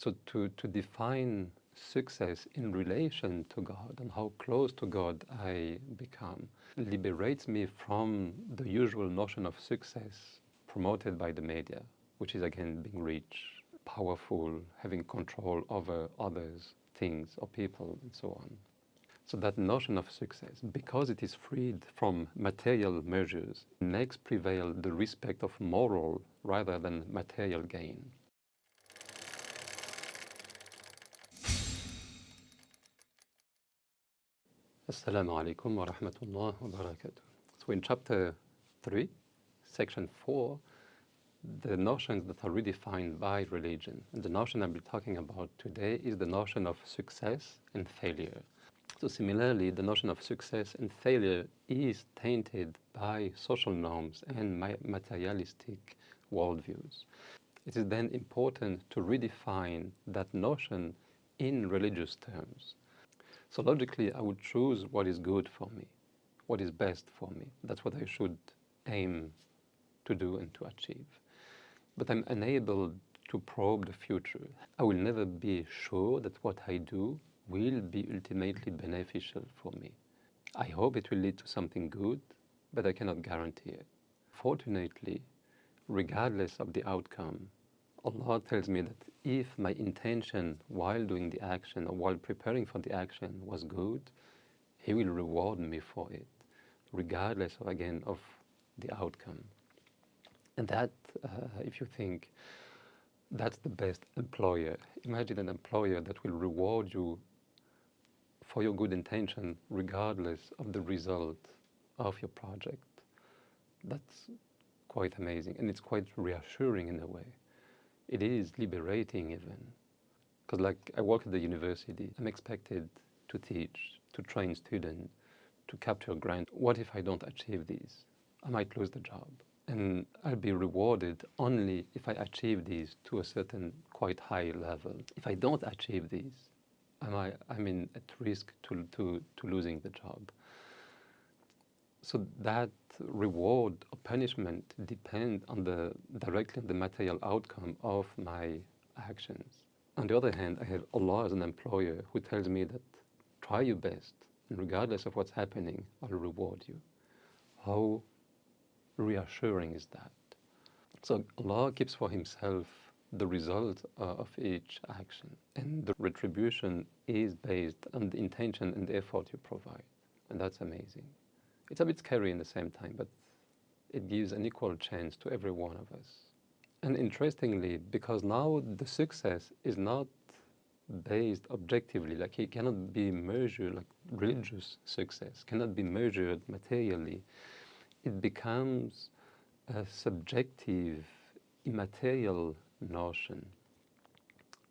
So to define success in relation to God and how close to God I become liberates me from the usual notion of success promoted by the media, which is again being rich, powerful, having control over others, things or people and so on. So that notion of success, because it is freed from material measures, makes prevail the respect of moral rather than material gain. Assalamu alaikum wa rahmatullah wa barakatuh. So in chapter 3, section 4, the notions that are redefined by religion. And the notion I'll be talking about today is the notion of success and failure. So similarly, the notion of success and failure is tainted by social norms and materialistic worldviews. It is then important to redefine that notion in religious terms. So logically, I would choose what is good for me, what is best for me. That's what I should aim to do and to achieve. But I'm unable to probe the future. I will never be sure that what I do will be ultimately beneficial for me. I hope it will lead to something good, but I cannot guarantee it. Fortunately, regardless of the outcome, Allah tells me that if my intention while doing the action or while preparing for the action was good, He will reward me for it, regardless of, again, of the outcome. And that, if you think, that's the best employer. Imagine an employer that will reward you for your good intention regardless of the result of your project. That's quite amazing, and it's quite reassuring in a way. It is liberating even. Because like I work at the university, I'm expected to teach, to train students, to capture grants. What if I don't achieve these? I might lose the job. And I'll be rewarded only if I achieve these to a certain quite high level. If I don't achieve these, I'm at risk to losing the job. So that reward or punishment depend directly on the material outcome of my actions. On the other hand, I have Allah as an employer who tells me that try your best, and regardless of what's happening, I'll reward you. How reassuring is that? So Allah keeps for Himself the result of each action, and the retribution is based on the intention and the effort you provide, and that's amazing. It's a bit scary in the same time, but it gives an equal chance to every one of us. And interestingly, because now the success is not based objectively, like it cannot be measured, like religious success cannot be measured materially, it becomes a subjective, immaterial notion,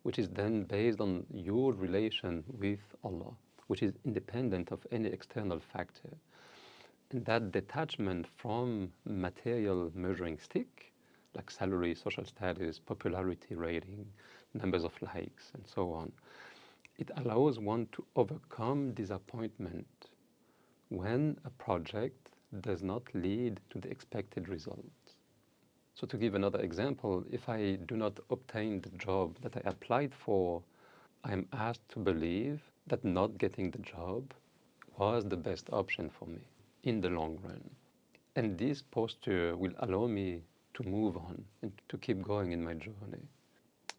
which is then based on your relation with Allah, which is independent of any external factor. And that detachment from material measuring stick, like salary, social status, popularity rating, numbers of likes, and so on, it allows one to overcome disappointment when a project does not lead to the expected results. So to give another example, if I do not obtain the job that I applied for, I am asked to believe that not getting the job was the best option for me in the long run. And this posture will allow me to move on and to keep going in my journey.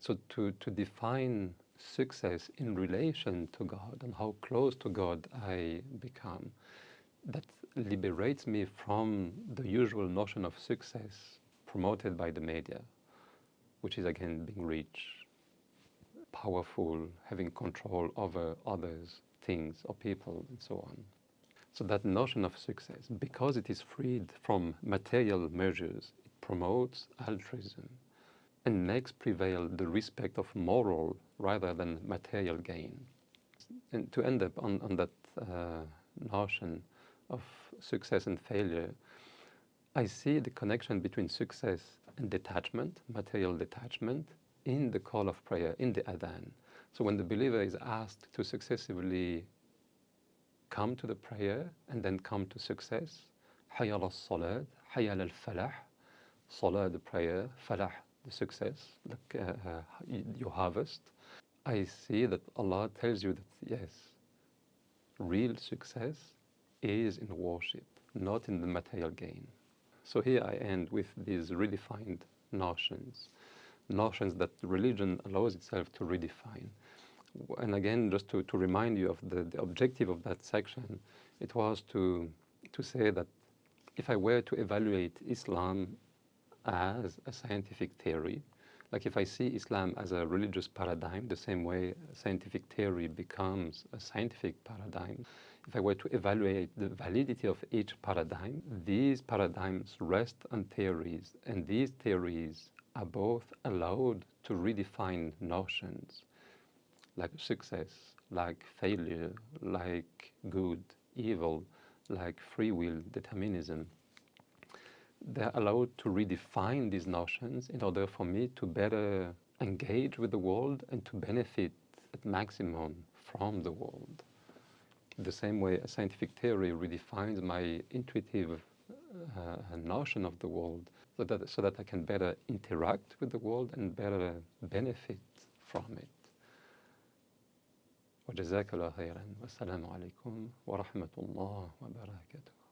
So to define success in relation to God and how close to God I become, that liberates me from the usual notion of success promoted by the media, which is again being rich, powerful, having control over others, things or people and so on. So that notion of success, because it is freed from material measures, it promotes altruism and makes prevail the respect of moral rather than material gain. And to end up on that notion of success and failure, I see the connection between success and detachment, material detachment, in the call of prayer, in the adhan. So when the believer is asked to successively come to the prayer and then come to success, hayya al-salat, hayya al-falah, salah the prayer, falah the success, like your harvest. I see that Allah tells you that yes, real success is in worship, not in the material gain. So here I end with these redefined notions, notions that religion allows itself to redefine. And again, just to remind you of the objective of that section, it was to say that if I were to evaluate Islam as a scientific theory, like if I see Islam as a religious paradigm, the same way scientific theory becomes a scientific paradigm, if I were to evaluate the validity of each paradigm, these paradigms rest on theories, and these theories are both allowed to redefine notions like success, like failure, like good, evil, like free will, determinism. They're allowed to redefine these notions in order for me to better engage with the world and to benefit at maximum from the world. The same way a scientific theory redefines my intuitive notion of the world so that I can better interact with the world and better benefit from it. وجزاك الله خيرا والسلام عليكم ورحمة الله وبركاته.